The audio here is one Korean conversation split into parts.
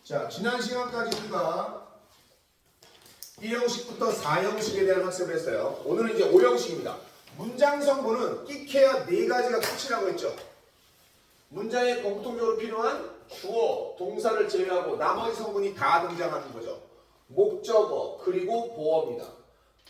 자, 지난 시간까지 우리가 1형식부터 4형식에 대한 학습을 했어요. 오늘은 이제 5형식입니다. 문장 성분은 끼케야 4가지가 끝이라고 했죠. 문장에 공통적으로 필요한 주어, 동사를 제외하고 나머지 성분이 다 등장하는 거죠. 목적어, 그리고 보어입니다.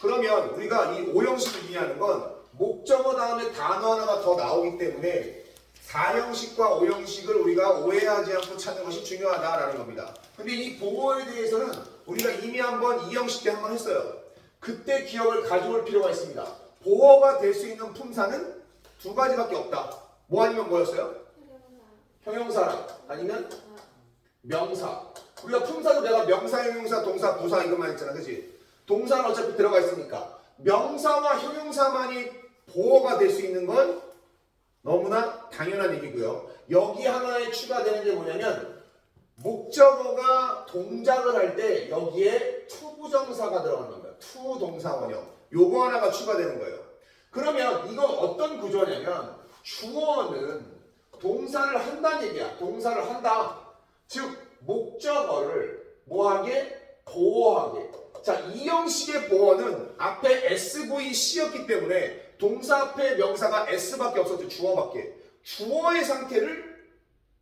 그러면 우리가 이 5형식을 이해하는 건 목적어 다음에 단어 하나가 더 나오기 때문에 4형식과 5형식을 우리가 오해하지 않고 찾는 것이 중요하다라는 겁니다. 근데 이 보어에 대해서는 우리가 이미 한번 2형식 때 한번 했어요. 그때 기억을 가져올 필요가 있습니다. 보어가 될 수 있는 품사는 2가지밖에 없다. 뭐 아니면 뭐였어요? 형용사랑 아니면 명사. 우리가 품사도 내가 명사, 형용사, 동사, 부사 이것만 했잖아. 그치? 동사는 어차피 들어가 있으니까 명사와 형용사만이 보어가 될 수 있는 건 너무나 당연한 얘기고요. 여기 하나에 추가되는 게 뭐냐면 목적어가 동작을 할 때 여기에 투부정사가 들어가는 겁니다. 투 동사 원형. 요거 하나가 추가되는 거예요. 그러면 이건 어떤 구조냐면 주어는 동사를 한다는 얘기야. 동사를 한다. 즉 목적어를 뭐하게? 보호하게. 자, 이 형식의 보어는 앞에 SVC였기 때문에 동사 앞에 명사가 S밖에 없었죠. 주어밖에. 주어의 상태를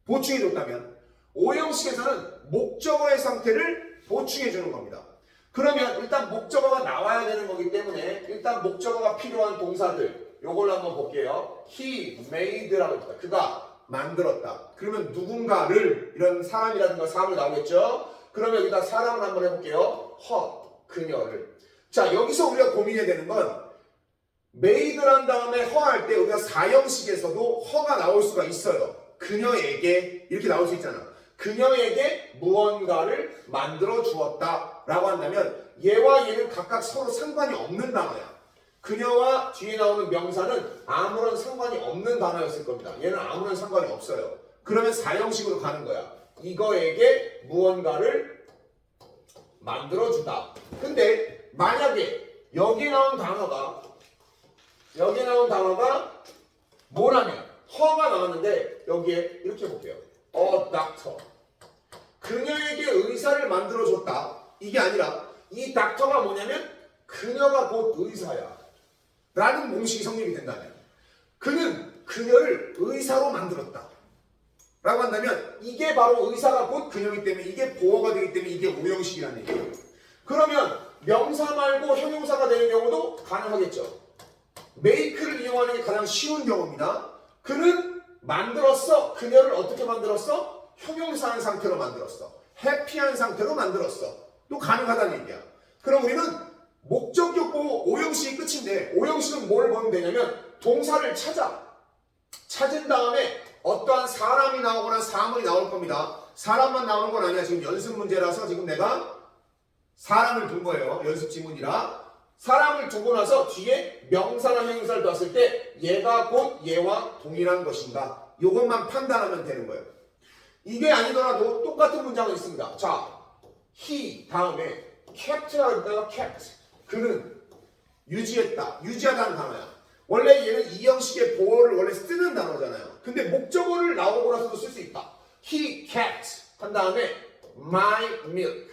보충해줬다면 5형식에서는 목적어의 상태를 보충해주는 겁니다. 그러면 일단 목적어가 나와야 되는 거기 때문에 일단 목적어가 필요한 동사들 요걸로 한번 볼게요. He made라고 했다. 그가 만들었다. 그러면 누군가를 이런 사람이라든가 사람을 나오겠죠. 그러면 여기다 사람을 한번 해볼게요. her, 그녀를. 자, 여기서 우리가 고민해야 되는 건 made란 다음에 her 할 때 우리가 4형식에서도 her가 나올 수가 있어요. 그녀에게 이렇게 나올 수 있잖아. 그녀에게 무언가를 만들어 주었다 라고 한다면 얘와 얘는 각각 서로 상관이 없는 단어야. 그녀와 뒤에 나오는 명사는 아무런 상관이 없는 단어였을 겁니다. 얘는 아무런 상관이 없어요. 그러면 4형식으로 가는 거야. 이거에게 무언가를 만들어주다. 근데 만약에 여기 나온 단어가 뭐라면 허가 나왔는데 여기에 이렇게 볼게요. doctor. 그녀에게 의사를 만들어줬다. 이게 아니라 이 닥터가 뭐냐면 그녀가 곧 의사야. 라는 공식이 성립이 된다면 그는 그녀를 의사로 만들었다. 라고 한다면 이게 바로 의사가 곧 그녀이기 때문에 이게 보어가 되기 때문에 이게 5형식이라는 얘기예요. 그러면 명사 말고 형용사가 되는 경우도 가능하겠죠. make를 이용하는 게 가장 쉬운 경우입니다. 그는 만들었어. 그녀를 어떻게 만들었어? 형용사한 상태로 만들었어. 해피한 상태로 만들었어. 또 가능하다는 얘기야. 그럼 우리는 목적격 보호 5형식이 끝인데 5형식은 뭘 보면 되냐면 동사를 찾은 다음에 어떠한 사람이 나오거나 사물이 나올 겁니다. 사람만 나오는 건 아니야. 지금 연습 문제라서 지금 내가 사람을 둔 거예요. 연습 지문이라. 사람을 두고 나서 뒤에 명사나 형용사를 뒀을 때 얘가 곧 얘와 동일한 것인가. 이것만 판단하면 되는 거예요. 이게 아니더라도 똑같은 문장은 있습니다. 자, he 다음에 kept라고 했다가 kept. 그는 유지했다. 유지하다는 단어야. 원래 얘는 이 형식의 보어를 원래 쓰는 단어잖아요. 근데 목적어를 나오고 나서도 쓸 수 있다. He kept 한 다음에 my milk.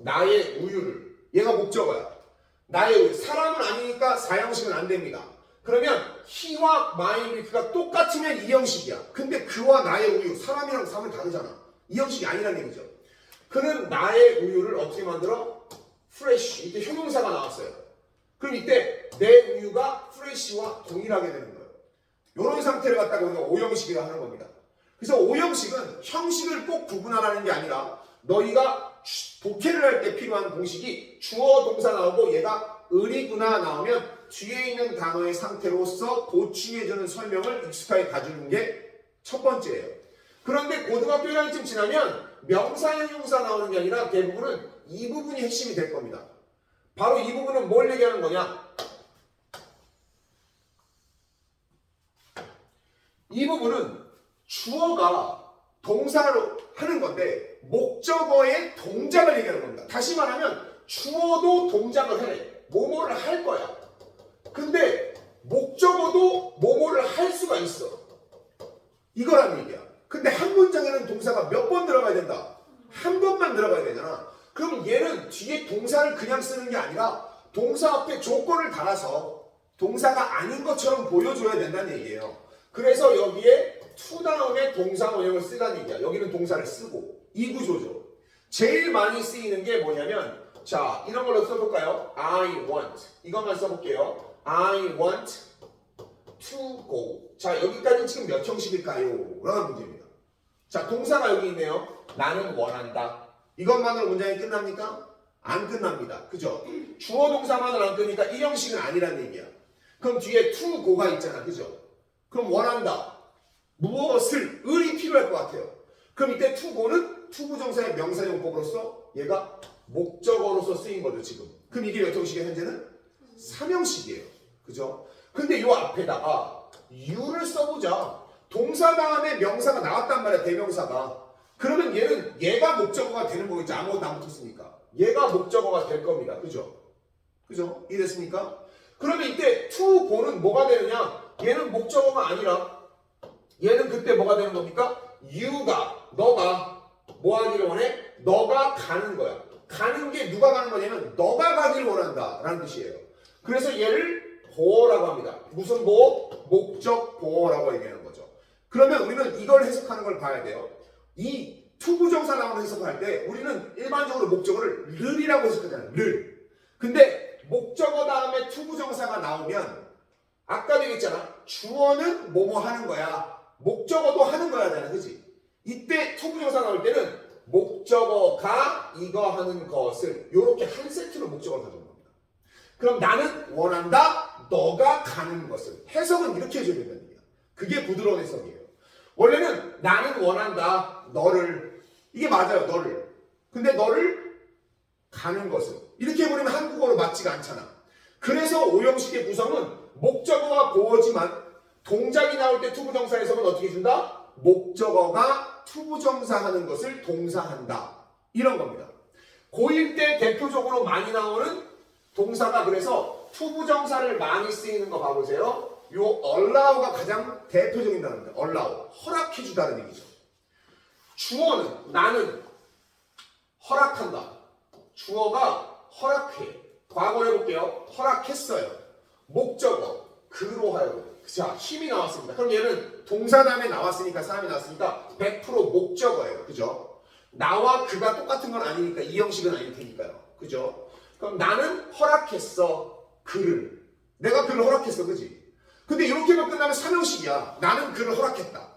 나의 우유를. 얘가 목적어야. 나의 우유. 사람은 아니니까 4형식은 안 됩니다. 그러면 he와 my milk가 똑같으면 2형식이야. 근데 그와 나의 우유. 사람이랑 사람은 다르잖아. 2형식이 아니라는 얘기죠. 그는 나의 우유를 어떻게 만들어? fresh. 이때 형용사가 나왔어요. 그럼 이때 내 우유가 fresh와 동일하게 되는 거예요. 이런 상태를 갖다가 우리가 5형식이라 하는 겁니다. 그래서 5형식은 형식을 꼭 구분하라는 게 아니라 너희가 독해를 할 때 필요한 공식이 주어 동사 나오고 얘가 을이구나 나오면 뒤에 있는 단어의 상태로서 보충해주는 설명을 익숙하게 가주는 게 첫 번째예요. 그런데 고등학교 1학년쯤 지나면 명사, 형용사 나오는 게 아니라 대부분은 이 부분이 핵심이 될 겁니다. 바로 이 부분은 뭘 얘기하는 거냐? 이 부분은 주어가 동사로 하는 건데 목적어의 동작을 얘기하는 겁니다. 다시 말하면 주어도 동작을 해. 뭐뭐를 할 거야. 근데 목적어도 뭐뭐를 할 수가 있어. 이거라는 얘기야. 근데 한 문장에는 동사가 몇 번 들어가야 된다? 한 번만 들어가야 되잖아. 그럼 얘는 뒤에 동사를 그냥 쓰는 게 아니라 동사 앞에 조건을 달아서 동사가 아닌 것처럼 보여줘야 된다는 얘기예요. 그래서 여기에 to 다음에 동사 원형을 쓰라는 얘기야. 여기는 동사를 쓰고 이 구조죠. 제일 많이 쓰이는 게 뭐냐면 자 이런 걸로 써볼까요? I want 이것만 써볼게요. I want to go. 자 여기까지는 지금 몇 형식일까요? 라는 문제입니다. 자 동사가 여기 있네요. 나는 원한다. 이것만으로 문장이 끝납니까? 안 끝납니다. 그죠? 주어 동사만으로 안 끝니까 이 형식은 아니라는 얘기야. 그럼 뒤에 to go가 있잖아. 그죠? 그럼 원한다. 무엇을 을이 필요할 것 같아요. 그럼 이때 to go는 to 부정사의 명사용법으로서 얘가 목적어로서 쓰인 거죠. 지금. 그럼 이게 몇 형식이에요? 현재는 3형식이에요. 그죠? 근데 요 앞에다가 you를 써보자. 동사 다음에 명사가 나왔단 말이야. 대명사가. 그러면 얘가 목적어가 되는 거겠죠. 아무것도 안 붙었으니까. 얘가 목적어가 될 겁니다. 그죠? 그죠? 이해됐습니까? 그러면 이때 to go는 뭐가 되느냐? 얘는 목적어가 아니라 얘는 그때 뭐가 되는 겁니까? you가 너가 뭐 하기를 원해? 너가 가는 거야. 가는 게 누가 가는 거냐면 너가 가기를 원한다 라는 뜻이에요. 그래서 얘를 보어라고 합니다. 무슨 보어? 목적 보어라고 얘기하는 거죠. 그러면 우리는 이걸 해석하는 걸 봐야 돼요. 이 투부정사 나오는 해석할 때 우리는 일반적으로 목적어를 를이라고 해석하잖아요. 를. 근데 목적어 다음에 투부정사가 나오면 아까도 얘기했잖아. 주어는 뭐뭐 하는 거야. 목적어도 하는 거야 잖아. 그치? 이때 투부정사 나올 때는 목적어가 이거 하는 것을 이렇게 한 세트로 목적어를 가져온 겁니다. 그럼 나는 원한다. 너가 가는 것을. 해석은 이렇게 해줘야 된다는 얘기야. 그게 부드러운 해석이에요. 원래는 나는 원한다. 너를. 이게 맞아요. 너를. 근데 너를 가는 것을. 이렇게 해버리면 한국어로 맞지가 않잖아. 그래서 오형식의 구성은 목적어가 보어지만 동작이 나올 때 투부정사 해석은 어떻게 해준다? 목적어가 투부정사 하는 것을 동사한다. 이런 겁니다. 고1 때 대표적으로 많이 나오는 동사가 그래서 투부정사를 많이 쓰이는 거 봐보세요. 요 allow가 가장 대표적인 단어입니다. allow. 허락해주다는 얘기죠. 주어는 나는 허락한다. 주어가 허락해. 과거 해볼게요. 허락했어요. 목적어 그로하여. 자 힘이 나왔습니다. 그럼 얘는 동사 다음에 나왔으니까 사람이 나왔으니까 100% 목적어예요. 그죠? 나와 그가 똑같은 건 아니니까 이 형식은 아닐 테니까요. 그죠? 그럼 나는 허락했어. 그를. 내가 그를 허락했어. 그지? 근데 이렇게만 끝나면 3형식이야. 나는 그를 허락했다.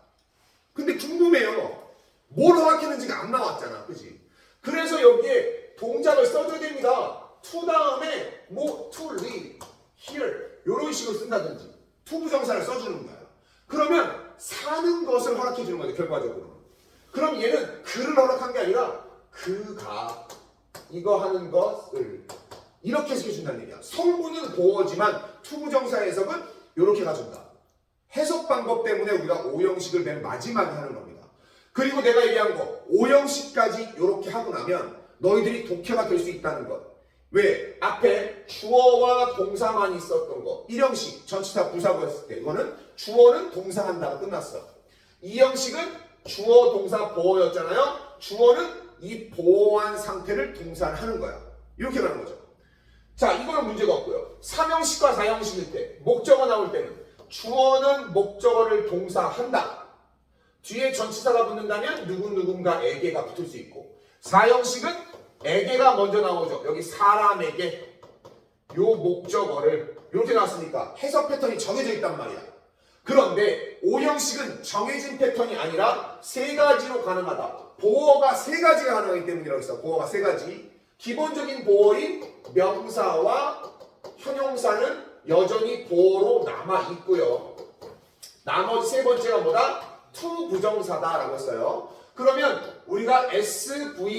근데 궁금해요. 뭘 허락했는지가 안 나왔잖아. 그지? 그래서 여기에 동작을 써줘야 됩니다. to 다음에 뭐 to live, here 이런 식으로 쓴다든지 to 부정사를 써주는 거야. 그러면 사는 것을 허락해 주는 거죠. 결과적으로. 그럼 얘는 그를 허락한 게 아니라 그가 이거 하는 것을 이렇게 해석해준다는 얘기야. 성분은 보어지만 to 부정사 해석은 이렇게 가준다. 해석 방법 때문에 우리가 5형식을 맨 마지막에 하는 겁니다. 그리고 내가 얘기한 거 5형식까지 이렇게 하고 나면 너희들이 독해가 될 수 있다는 것. 왜? 앞에 주어와 동사만 있었던 거. 1형식 전치사 부사고 했을 때 이거는 주어는 동사한다가 끝났어. 2형식은 주어 동사 보어였잖아요. 주어는 이 보어한 상태를 동사를 하는 거야. 이렇게 가는 거죠. 자, 이거는 문제가 없고요. 3형식과 4형식일 때 목적어 나올 때는 주어는 목적어를 동사한다. 뒤에 전치사가 붙는다면 누군가에게가 붙을 수 있고 4형식은 에게가 먼저 나오죠. 여기 사람에게 요 목적어를 이렇게 나왔으니까 해석 패턴이 정해져 있단 말이야. 그런데 5형식은 정해진 패턴이 아니라 3가지로 가능하다. 보어가 3가지가 가능하기 때문이라고 했어. 보어가 3가지. 기본적인 보어인 명사와 형용사는 여전히 보어로 남아있고요. 나머지 3번째가 뭐다? to 부정사다라고 했어요. 그러면 우리가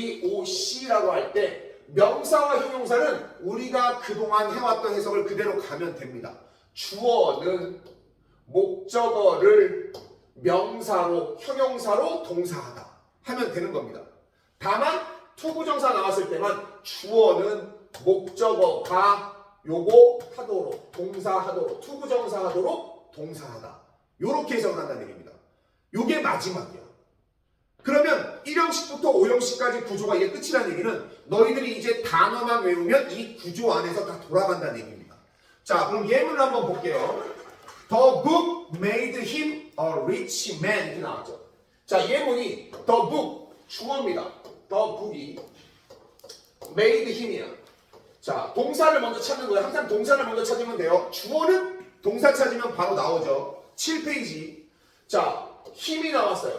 SVOC라고 할 때 명사와 형용사는 우리가 그동안 해왔던 해석을 그대로 가면 됩니다. 주어는 목적어를 명사로 형용사로 동사하다 하면 되는 겁니다. 다만 to 부정사 나왔을 때만 주어는 목적어가 요거 하도록 동사하도록 to 부정사 하도록 동사하다 요렇게 해석을 한다는 얘기입니다. 요게 마지막이야. 그러면 1형식부터 5형식까지 구조가 이게 끝이라는 얘기는 너희들이 이제 단어만 외우면 이 구조 안에서 다 돌아간다는 얘기입니다. 자, 그럼 예문을 한번 볼게요. The book made him a rich man 이렇게 나왔죠. 자, 예문이 the book 주어입니다. the book이 made him이야. 자, 동사를 먼저 찾는 거예요. 항상 동사를 먼저 찾으면 돼요. 주어는 동사 찾으면 바로 나오죠. 7페이지. 자, 힘이 나왔어요.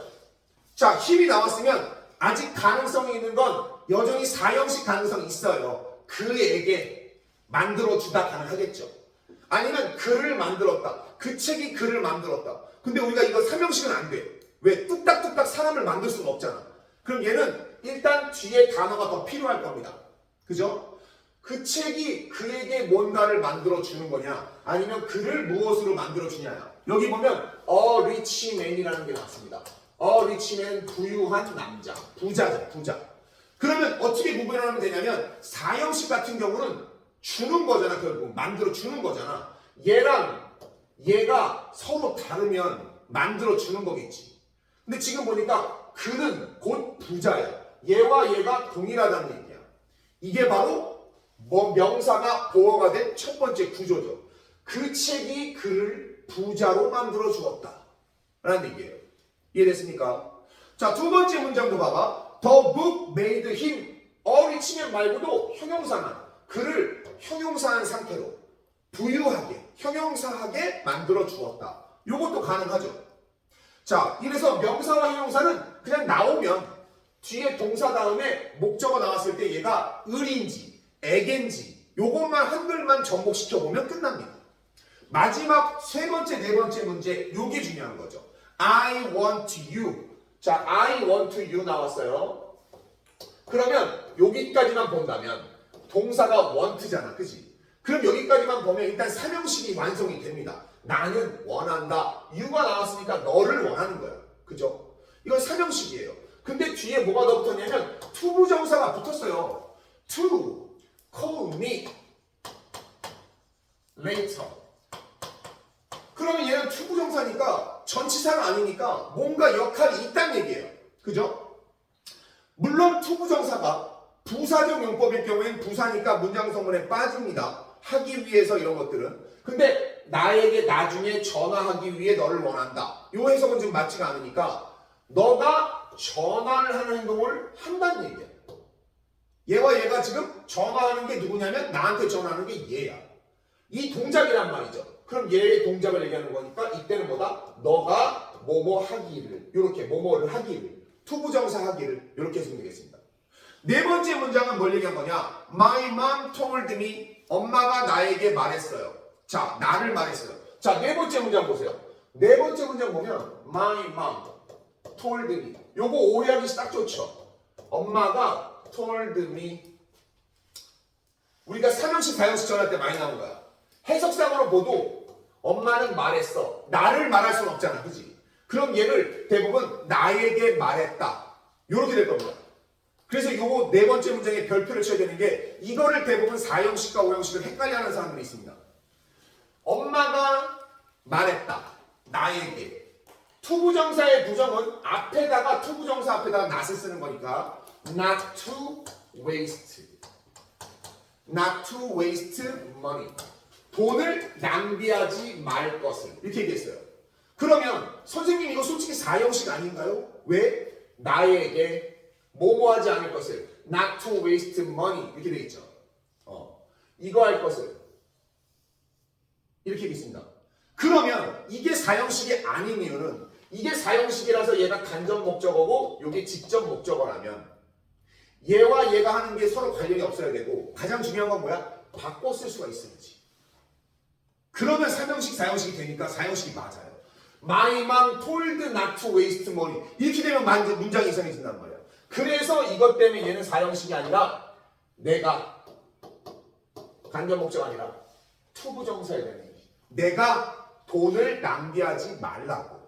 자, 힘이 나왔으면 아직 가능성이 있는 건 여전히 4형식 가능성이 있어요. 그에게 만들어주다 가능하겠죠. 아니면 그를 만들었다. 그 책이 그를 만들었다. 근데 우리가 이거 3형식은 안 돼. 왜? 뚝딱뚝딱 사람을 만들 수는 없잖아. 그럼 얘는 일단 뒤에 단어가 더 필요할 겁니다. 그죠? 그 책이 그에게 뭔가를 만들어주는 거냐, 아니면 그를 무엇으로 만들어주냐야. 여기 보면 a rich man이라는 게 나왔습니다. a rich man, 부유한 남자. 부자죠, 부자. 그러면 어떻게 구분을 하면 되냐면 4형식 같은 경우는 주는 거잖아. 결국 만들어주는 거잖아. 얘랑 얘가 서로 다르면 만들어주는 거겠지. 근데 지금 보니까 그는 곧 부자야. 얘와 얘가 동일하다는 얘기야. 이게 바로 명사가 보어가 된 첫 번째 구조죠. 그 책이 그를 부자로 만들어 주었다 라는 얘기예요. 이해됐습니까? 자, 두 번째 문장도 봐봐. The book made him 어리치면 말고도 형용사만 그를 형용사한 상태로 부유하게 형용사하게 만들어 주었다. 요것도 가능하죠. 자, 이래서 명사와 형용사는 그냥 나오면 뒤에 동사 다음에 목적어 나왔을 때 얘가 을인지 애겐지 요것만 한글만 접목시켜보면 끝납니다. 마지막 세 번째, 네 번째 문제 요게 중요한 거죠. I want you. 자, I want you 나왔어요. 그러면 여기까지만 본다면 동사가 want잖아. 그지? 그럼 여기까지만 보면 일단 3형식이 완성이 됩니다. 나는 원한다. you가 나왔으니까 너를 원하는 거야. 그죠? 이건 3형식이에요. 근데 뒤에 뭐가 더 붙었냐면 투부정사가 붙었어요. to call me later. 그러면 얘는 투부정사니까 전치사가 아니니까 뭔가 역할이 있다는 얘기예요. 그죠? 물론 투부정사가 부사적 용법일 경우엔 부사니까 문장성문에 빠집니다. 하기 위해서 이런 것들은. 근데 나에게 나중에 전화하기 위해 너를 원한다. 이 해석은 지금 맞지가 않으니까 너가 전화를 하는 행동을 한다는 얘기야. 얘와 얘가 지금 전화하는 게 누구냐면 나한테 전화하는 게 얘야. 이 동작이란 말이죠. 그럼 얘의 동작을 얘기하는 거니까 이때는 뭐다? 너가 뭐뭐 하기를, 이렇게 뭐뭐를 하기를, 투부정사 하기를 이렇게 해석이 되겠습니다. 네 번째 문장은 뭘 얘기한 거냐? My mom told me. 엄마가 나에게 말했어요. 자, 나를 말했어요. 자, 네 번째 문장 보세요. 네 번째 문장 보면 My mom told me. 요거 오해하기 딱 좋죠. 엄마가 told me. 우리가 3형식, 4형식 전할 때 많이 나온 거야. 해석상으로 보도 엄마는 말했어. 나를 말할 수는 없잖아. 그지? 그럼 얘를 대부분 나에게 말했다. 요렇게 될 겁니다. 그래서 요거 네 번째 문장에 별표를 쳐야 되는 게 이거를 대부분 4형식과 5형식을 헷갈려하는 사람들이 있습니다. 엄마가 말했다. 나에게. 투부정사의 부정은 앞에다가 투부정사 앞에다가 not을 쓰는 거니까 not to waste. not to waste money. 돈을 낭비하지 말 것을. 이렇게 얘기했어요. 그러면 선생님 이거 솔직히 4형식 아닌가요? 왜? 나에게 뭐뭐 하지 않을 것을 not to waste money 이렇게 돼 있죠. 이거 할 것을 이렇게 있습니다. 그러면 이게 4형식이 아닌 이유는 이게 4형식이라서 얘가 간접 목적어고 이게 직접 목적어라면 얘와 얘가 하는 게 서로 관련이 없어야 되고 가장 중요한 건 뭐야? 바꿔 쓸 수가 있어야지. 그러면 3형식, 4형식이 되니까 4형식이 맞아요. My mom told not to waste money. 이렇게 되면 문장이 이상해진단 말이야. 그래서 이것 때문에 얘는 4형식이 아니라 내가 간접 목적이 아니라 투부정사에 대한 얘기. 내가 돈을 낭비하지 말라고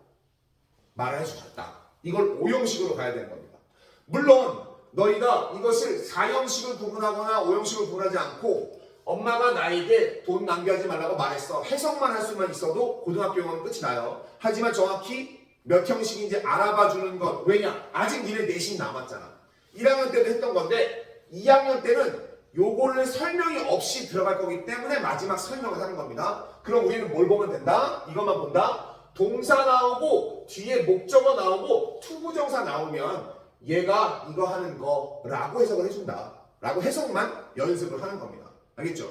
말을 해주셨다. 이걸 5형식으로 가야 되는 겁니다. 물론 너희가 이것을 4형식을 구분하거나 5형식을 구분하지 않고 엄마가 나에게 돈 낭비하지 말라고 말했어. 해석만 할 수만 있어도 고등학교 영어는 끝이 나요. 하지만 정확히 몇 형식인지 알아봐 주는 것. 왜냐? 아직 니네 내신 남았잖아. 1학년 때도 했던 건데 2학년 때는 요거를 설명이 없이 들어갈 거기 때문에 마지막 설명을 하는 겁니다. 그럼 우리는 뭘 보면 된다? 이것만 본다? 동사 나오고 뒤에 목적어 나오고 투부정사 나오면 얘가 이거 하는 거라고 해석을 해준다. 라고 해석만 연습을 하는 겁니다. 알겠죠?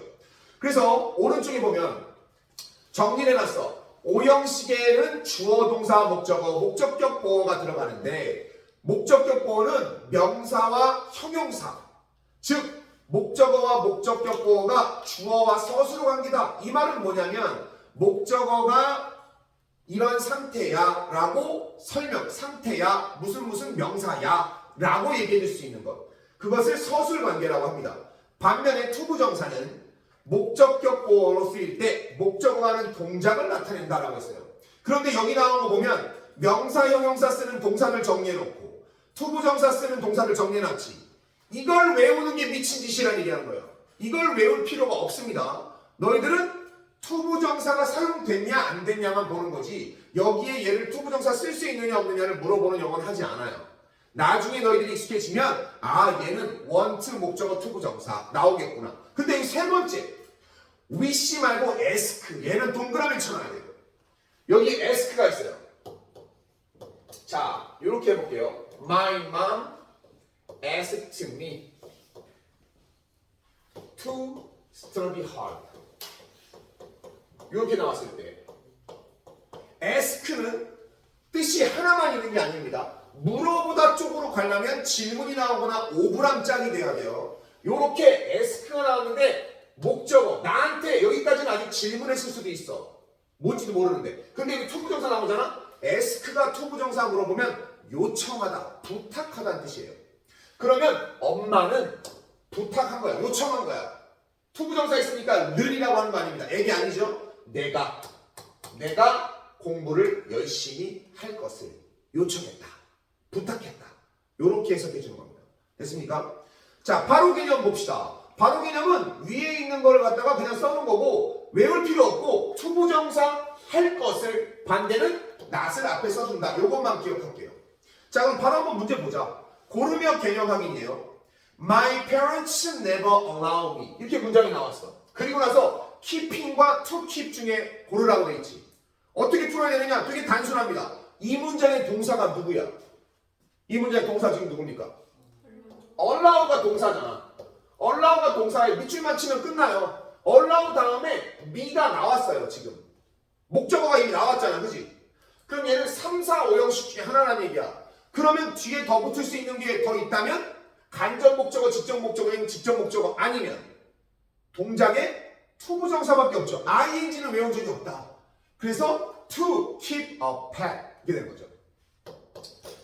그래서 오른쪽에 보면 정리를 해놨어. 오형식에는 주어, 동사, 목적어, 목적격 보어가 들어가는데 목적격 보어는 명사와 형용사, 즉 목적어와 목적격 보어가 주어와 서술어 관계다. 이 말은 뭐냐면 목적어가 이런 상태야 라고 설명, 상태야 무슨 명사야 라고 얘기해 줄 수 있는 것, 그것을 서술 관계라고 합니다. 반면에 투부정사는 목적격 보어로 쓰일 때 목적어가 하는 동작을 나타낸다라고 했어요. 그런데 여기 나온 거 보면 명사, 형용사 쓰는 동사를 정리해놓고 투부정사 쓰는 동사를 정리해놨지. 이걸 외우는 게 미친 짓이라는 얘기하는 거예요. 이걸 외울 필요가 없습니다. 너희들은 투부정사가 사용됐냐 안 됐냐만 보는 거지 여기에 얘를 투부정사 쓸 수 있느냐 없느냐를 물어보는 영어는 하지 않아요. 나중에 너희들이 익숙해지면 아 얘는 want 목적어 투부정사 나오겠구나. 근데 이 세 번째 wish 말고 ask, 얘는 동그라미 쳐놔야 돼요. 여기 ask가 있어요. 자 이렇게 해볼게요. My mom asked me to study hard. 이렇게 나왔을 때 ask는 뜻이 하나만 있는 게 아닙니다. 물어보다 쪽으로 가려면 질문이 나오거나 오브람짝이 돼야 돼요. 이렇게 ask가 나왔는데 목적어 나한테 여기까지는 아직 질문했을 수도 있어. 뭔지도 모르는데. 근데 여기 투부정사 나오잖아. ask가 투부정사 물어보면 요청하다, 부탁하다는 뜻이에요. 그러면 엄마는 부탁한 거야, 요청한 거야. 투부정사 있으니까 늘이라고 하는 거 아닙니다. 애기 아니죠? 내가 공부를 열심히 할 것을 요청했다, 부탁했다. 이렇게 해석해 주는 겁니다. 됐습니까? 자, 바로 개념 봅시다. 바로 개념은 위에 있는 걸 갖다가 그냥 써놓은 거고 외울 필요 없고 투부정사 할 것을 반대는 not을 앞에 써준다. 이것만 기억할게요. 자, 그럼 바로 한번 문제 보자. 고르며 개념 확인이에요. My parents never allow me. 이렇게 문장이 나왔어. 그리고 나서 keeping과 to keep 중에 고르라고 돼 있지. 어떻게 풀어야 되느냐? 되게 단순합니다. 이 문장의 동사가 누구야? 이 문장의 동사 지금 누굽니까? allow가 동사잖아. allow가 동사에 밑줄만 치면 끝나요. allow 다음에 me가 나왔어요. 지금 목적어가 이미 나왔잖아. 그지? 그럼 얘는 3, 4, 5형식 중에 하나라는 얘기야. 그러면 뒤에 더 붙을 수 있는 게 더 있다면 간접 목적어, 직접 목적어인 직접 목적어 아니면 동작에 투부정사밖에 없죠. ing는 외운 적이 없다. 그래서 to keep a pet 이렇게 되는 거죠.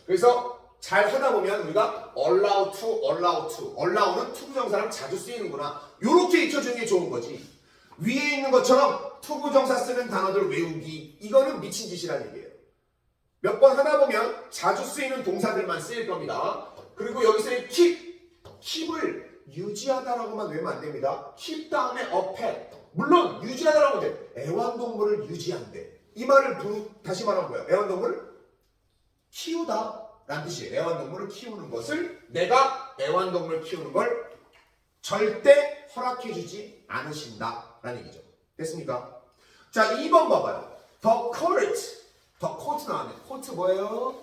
그래서 잘 하다 보면 우리가 allow to allow는 투부정사랑 자주 쓰이는구나. 이렇게 익혀주는 게 좋은 거지. 위에 있는 것처럼 투부정사 쓰는 단어들 외우기, 이거는 미친 짓이라는 얘기예요. 몇 번 하다 보면 자주 쓰이는 동사들만 쓰일 겁니다. 그리고 여기서의 keep을 유지하다라고만 외우면 안 됩니다. keep 다음에 a pet. 물론 유지하다라고 돼. 애완동물을 유지한대. 이 말을 다시 말하면 뭐야? 애완동물을 키우다 라는 뜻이에요. 애완동물을 키우는 것을, 내가 애완동물 키우는 걸 절대 허락해주지 않으신다 라는 얘기죠. 됐습니까? 자, 2번 봐봐요. The court. 더 코트 나왔네. 코트 뭐예요?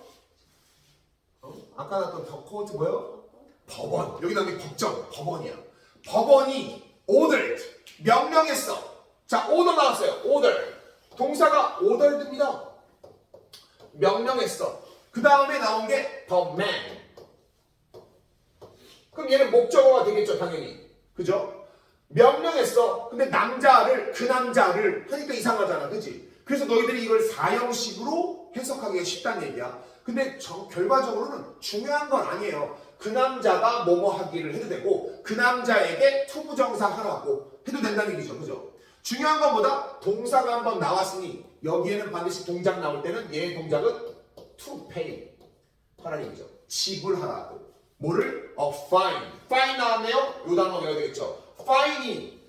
아까 나왔던 더 코트 뭐예요? 법원. 여기 나온 게 법원이야. 법원이 ordered, 명령했어. 자, order 나왔어요. order. 동사가 ordered입니다. 명령했어. 그 다음에 나온 게 the man. 그럼 얘는 목적어가 되겠죠, 당연히. 그죠? 명령했어. 근데 남자를, 그 남자를 하니까 이상하잖아. 그치? 그래서 너희들이 이걸 4형식으로 해석하기가 쉽다는 얘기야. 근데 결과적으로는 중요한 건 아니에요. 그 남자가 뭐뭐 하기를 해도 되고 그 남자에게 투부정사 하라고 해도 된다는 얘기죠. 그죠? 중요한 건 뭐다? 동사가 한번 나왔으니 여기에는 반드시 동작 나올 때는 얘의 동작은 to pay 하라는 얘기죠. 지불하라고. 뭐를? fine. fine 나왔네요? 요 단어 외워야 되겠죠. fine이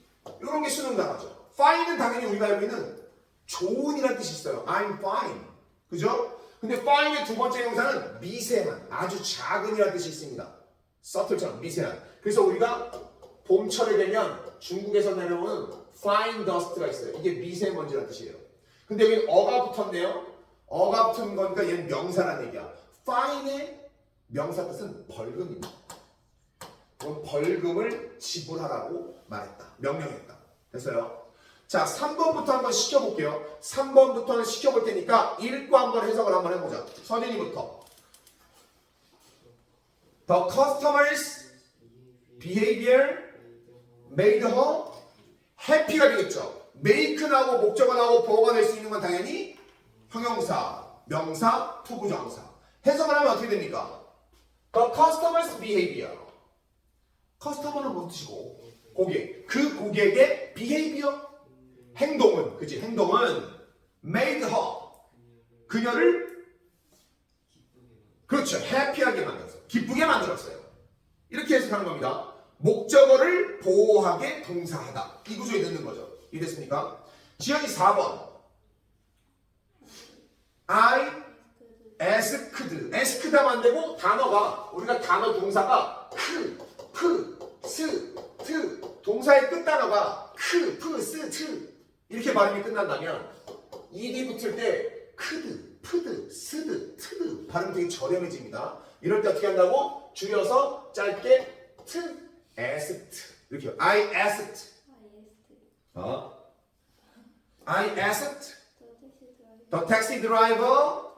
이런 게 수능 단어죠. fine은 당연히 우리가 알고 있는 좋은이라는 뜻이 있어요. I'm fine. 그죠? 근데 fine의 두 번째 형사는 미세한, 아주 작은이라는 뜻이 있습니다. subtle처럼 미세한. 그래서 우리가 봄철에 되면 중국에서 내려오는 fine dust가 있어요. 이게 미세먼지라는 뜻이에요. 근데 여기 어가 붙었네요. 어가 붙은 거니까 얘는 명사라는 얘기야. fine의 명사 뜻은 벌금입니다. 그럼 벌금을 지불하라고 말했다. 명령했다. 됐어요? 자, 3번부터 한번 시켜볼게요. 3번부터는 시켜볼 테니까 읽고 한번 해석을 한번 해보자. 선인이부터. The customer's behavior made her happy가 되겠죠. make 나오고 목적어 나오고 보어가 될 수 있는 건 당연히 형용사, 명사, 투부정사. 해석을 하면 어떻게 됩니까? The customer's behavior. 커스터머는 무슨 뜻이고? 고객. 그 고객의 behavior. 행동은, 그치? 행동은 made her. 그녀를 그렇죠. 해피하게 만들었어요. 기쁘게 만들었어요. 이렇게 해석하는 겁니다. 목적어를 보호하게 동사하다. 이 구조에 넣는 거죠. 이해됐습니까? 지연이 4번. I asked. asked 하면 안 되고 단어가 우리가 단어 동사가 동사의 끝 단어가 이렇게 발음이 끝난다면 ed 붙을 때 프드, 스드, 트드 발음 되게 저렴해집니다. 이럴 때 어떻게 한다고? 줄여서 짧게 asked 이렇게 I asked I asked the taxi driver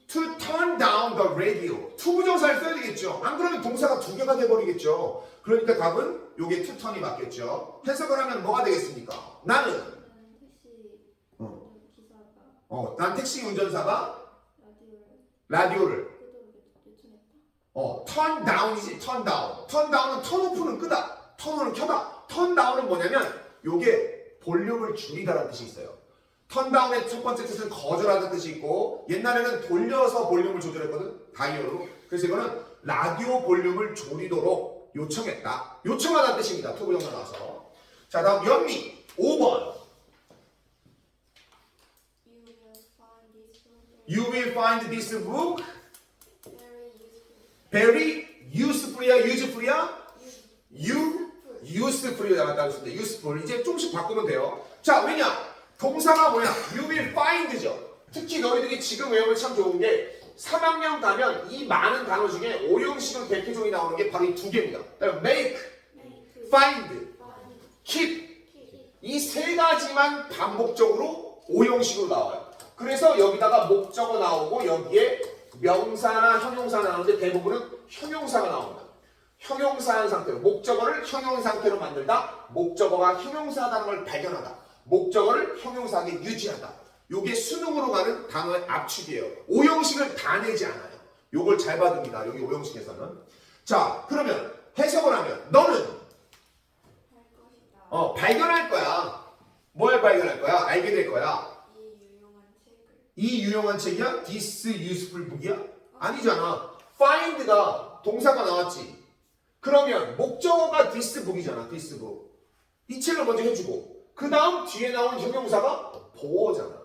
to turn down the radio. 투부정사를 써야 되겠죠. 안 그러면 동사가 두 개가 돼버리겠죠. 그러니까 답은 요게 to turn이 맞겠죠. 해석을 하면 뭐가 되겠습니까? 나는 난 택시 운전사가 라디오를 turn down이지. turn down. turn down은 turn off는 끄다. turn on은 켜다. turn down은 뭐냐면 요게 볼륨을 줄이다라는 뜻이 있어요. turn down의 첫 번째 뜻은 거절하는 뜻이 있고 옛날에는 돌려서 볼륨을 조절했거든. 다이얼로. 그래서 이거는 라디오 볼륨을 줄이도록 요청했다. 요청하다는 뜻입니다. 투부정사 나와서. 자, 다음 연미 5번. You will find this book very useful이야, useful이야? useful이야 맞다고 했습니다. useful. 이제 조금씩 바꾸면 돼요. 자, 왜냐? 동사가 뭐냐? You will find죠. 특히 너희들이 지금 외우면 참 좋은 게 3학년 가면 이 많은 단어 중에 오형식은 100개 종이 나오는 게 바로 이 두 개입니다. make, find, keep. 이 세 가지만 반복적으로 오형식으로 나와요. 그래서 여기다가 목적어 나오고 여기에 명사나 형용사 나오는데 대부분은 형용사가 나옵니다. 형용사한 상태로 목적어를 형용 상태로 만들다. 목적어가 형용사라는 걸 발견하다. 목적어를 형용사하게 유지하다. 요게 수능으로 가는 단어의 압축이에요. 오형식을 다 내지 않아요. 요걸 잘 받습니다. 여기 오형식에서는. 자, 그러면 해석을 하면 너는 발견할 거야. 뭘 발견할 거야? 알게 될 거야. 이 유용한 책이야? This useful book이야? 아니잖아. find가 동사가 나왔지. 그러면 목적어가 this book이잖아. this book. 이 책을 먼저 해주고 그 다음 뒤에 나온 형용사가 보어잖아.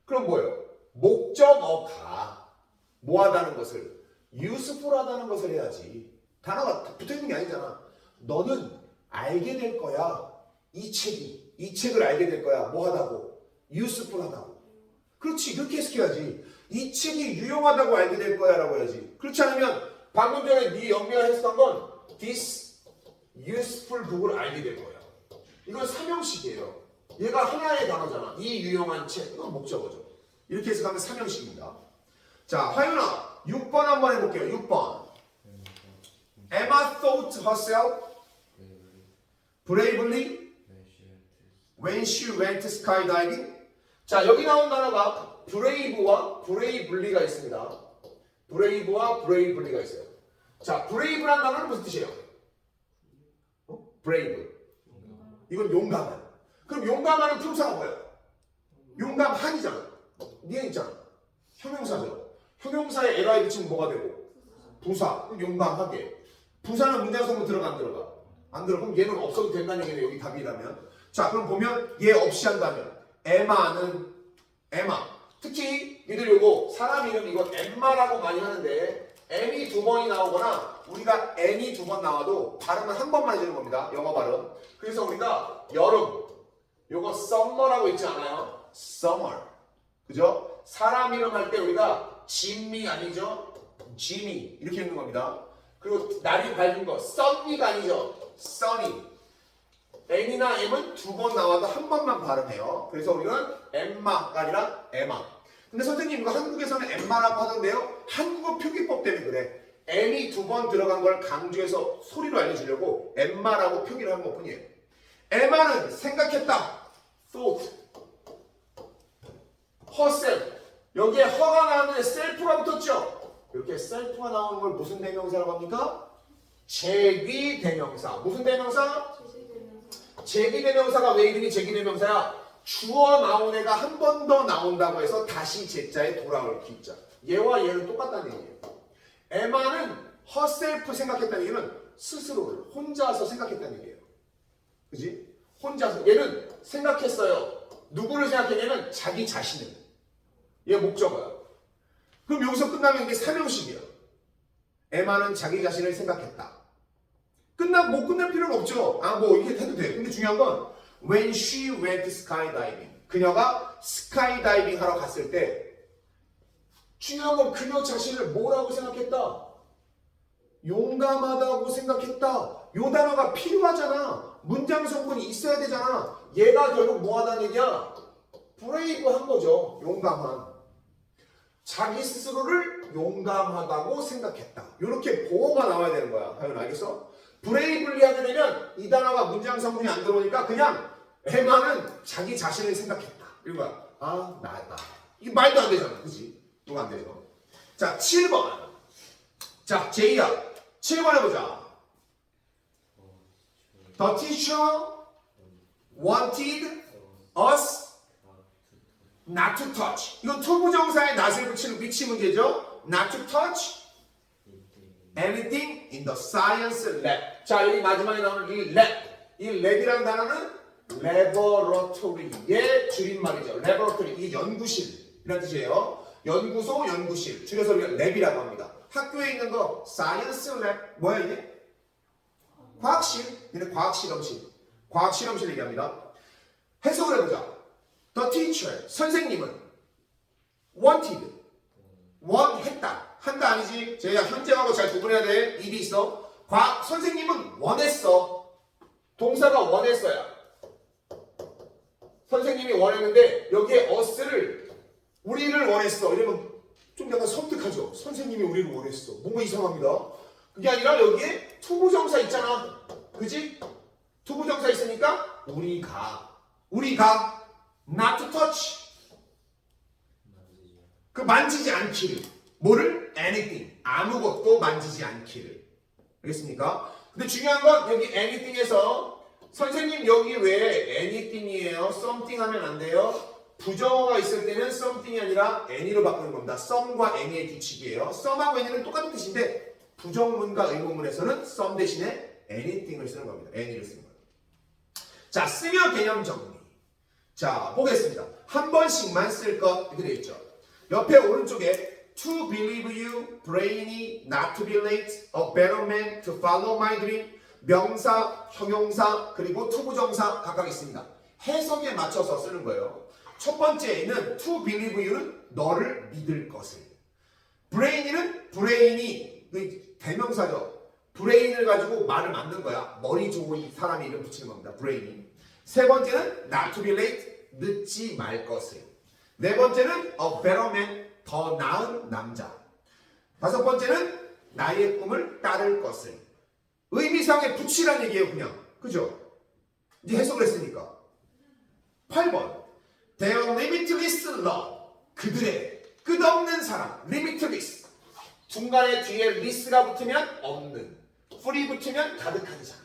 그럼 뭐예요? 목적어가 뭐하다는 것을 useful하다는 것을 해야지. 단어가 붙어있는 게 아니잖아. 너는 알게 될 거야. 이 책을 알게 될 거야. 뭐하다고? useful하다고. 그렇지. 그렇게 해석해야지. 이 책이 유용하다고 알게 될 거야 라고 해야지. 그렇지 않으면 방금 전에 네 영미가 해석한 건 this useful book을 알게 될 거야. 이건 삼형식이에요. 얘가 하나의 단어잖아. 이 유용한 책. 이건 목적어죠. 이렇게 해석하면 삼형식입니다. 자, 화윤아 6번 한번 해볼게요. 6번. Emma thought herself bravely when she went skydiving. 자, 여기 나온 단어가 brave와 bravely가 있습니다. brave와 bravely가 있어요. 자, brave란 단어는 무슨 뜻이에요? brave. 이건 용감한. 그럼 용감한은 품사가 뭐예요? 용감한이잖아. 니에 있잖아. 형용사죠. 형용사에 ly 붙이면 뭐가 되고? 부사. 그럼 용감하게. 부사는 문장성문 들어가 안 들어가? 안 들어가. 그럼 얘는 없어도 된다는 얘기네. 여기 답이라면. 자, 그럼 보면 얘 없이 한다면 에마. 특히 니들 요거 사람 이름 이거 엠마라고 많이 하는데 M이 두 번이 나오거나 우리가 N이 두 번 나와도 발음은 한 번만 해주는 겁니다. 영어 발음. 그래서 우리가 여름 요거 summer라고 있지 않아요? summer. 그죠? 사람 이름 할 때 우리가 짐미 아니죠? 지미 이렇게 읽는 겁니다. 그리고 날이 밝은 거 sunny가 아니죠? sunny. N이나 M은 두 번 나와도 한 번만 발음해요. 그래서 우리는 엠마가 아니라 에마. 근데 선생님 이거 한국에서는 엠마라고 하던데요. 한국어 표기법 때문에 그래. M이 두 번 들어간 걸 강조해서 소리로 알려주려고 엠마라고 표기를 한 것뿐이에요. 에마는 생각했다. thought. herself. 여기에 허가 나오는 셀프가 붙었죠. 이렇게 셀프가 나오는 걸 무슨 대명사라고 합니까? 제기대명사. 무슨 대명사? 제기대명사가 왜 이름이 제기대명사야? 주어 나온 애가 한 번 더 나온다고 해서 다시 제자에 돌아올 기자. 얘와 얘는 똑같다는 얘기예요. 에마는 herself 생각했다는 얘기는 스스로를 혼자서 생각했다는 얘기예요. 그지? 혼자서. 얘는 생각했어요. 누구를 생각했냐면 자기 자신을. 얘 목적어야. 그럼 여기서 끝나면 이게 삼형식이야. 에마는 자기 자신을 생각했다. 못 끝낼 필요는 없죠. 뭐 이렇게 해도 돼. 근데 중요한 건 when she went skydiving. 그녀가 스카이다이빙 하러 갔을 때 중요한 건 그녀 자신을 뭐라고 생각했다? 용감하다고 생각했다. 요 단어가 필요하잖아. 문장 성분이 있어야 되잖아. 얘가 결국 뭐 하다는 얘기야? 브레이브한 거죠. 용감한. 자기 스스로를 용감하다고 생각했다. 이렇게 보호가 나와야 되는 거야. 하연 알겠어? 브레이블리 하게 되면 이 단어가 문장 성분이 안 들어오니까 그냥 에마는 자기 자신을 생각했다. 이런 거야. 나다. 이게 말도 안 되잖아. 그지? 이거 안 되죠. 자, 7번. 자, 제이야. 7번 해보자. The teacher wanted us not to touch. 이건 투부정사에 not을 붙이는 위치 문제죠. Not to touch anything in the science lab. 자, 여기 마지막에 나오는 이 lab. 이 lab이라는 단어는 laboratory의 줄임말이죠. laboratory. 이게 연구실이라는 뜻이에요. 연구소, 연구실. 줄여서 우리가 랩이라고 합니다. 학교에 있는 거 science lab. 뭐야 이게? 과학실. 얘는 과학실험실. 과학실험실 얘기합니다. 해석을 해보자. The teacher, 선생님은 wanted, 원했다. 한다 아니지? 제가 현재하고 잘 구분해야 돼. 입이 있어. 선생님은 원했어. 동사가 원했어야. 선생님이 원했는데 여기에 us를 우리를 원했어. 이러면 좀 약간 섬뜩하죠. 선생님이 우리를 원했어. 뭔가 이상합니다. 그게 아니라 여기에 투부정사 있잖아. 그지? 투부정사 있으니까 우리가 not to touch. 그 만지지 않기를. 뭐를? anything. 아무것도 만지지 않기를. 알겠습니까? 근데 중요한 건 여기 anything에서 선생님 여기 왜 anything이에요? something 하면 안 돼요. 부정어가 있을 때는 something이 아니라 any로 바꾸는 겁니다. some과 any의 규칙이에요. some하고 any는 똑같은 뜻인데 부정문과 의문문에서는 some 대신에 anything을 쓰는 겁니다. any를 쓰는 거예요. 자, 쓰며 개념 정리. 자, 보겠습니다. 한 번씩만 쓸 것 이렇게 되어 있죠. 옆에 오른쪽에 to believe you, brainy, not to be late, a better man, to follow my dream, 명사, 형용사, 그리고 투부정사 각각 있습니다. 해석에 맞춰서 쓰는 거예요. 첫 번째는 to believe you는 너를 믿을 것을. brainy는 brainy, 대명사죠. brain을 가지고 말을 만든 거야. 머리 좋은 사람이 이름 붙이는 겁니다. brainy. 세 번째는 not to be late, 늦지 말 것을. 네 번째는 a better man, 더 나은 남자. 다섯 번째는 나의 꿈을 따를 것을. 의미상의 붙이란 얘기예요, 그냥. 그죠? 이제 해석을 했으니까. 8번. Their limitless love. 그들의 끝없는 사랑. limitless. 중간에 뒤에 less가 붙으면 없는. ful이 붙으면 가득한 사랑.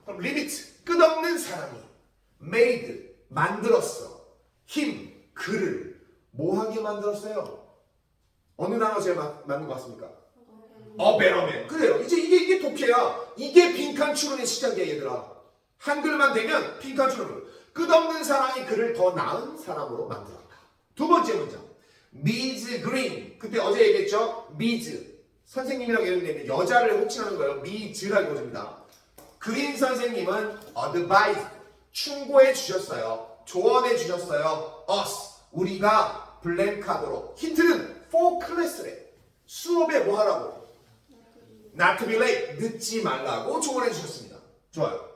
그럼 limit. 끝없는 사랑이. made. 만들었어. him. 그를. 뭐하게 만들었어요? 어느 단어 제일 맞는 것 같습니까? 베러맨. 그래요. 이제 이게 독해야. 이게 빈칸 추론의 시작이야, 얘들아. 한글만 되면 빈칸 추론. 끝없는 사랑이 그를 더 나은 사람으로 만들었다. 두 번째 문장. Miss Green. 그때 어제 얘기했죠? Miss. 선생님이라고 얘기하면 여자를 호칭하는 거예요. Miss라고 해줍니다. 그린 선생님은 advise. 충고해 주셨어요. 조언해 주셨어요. us. 우리가 블랭카드로. 힌트는 for class래. 수업에 뭐 하라고? Not to be late. 늦지 말라고 조언해 주셨습니다. 좋아요.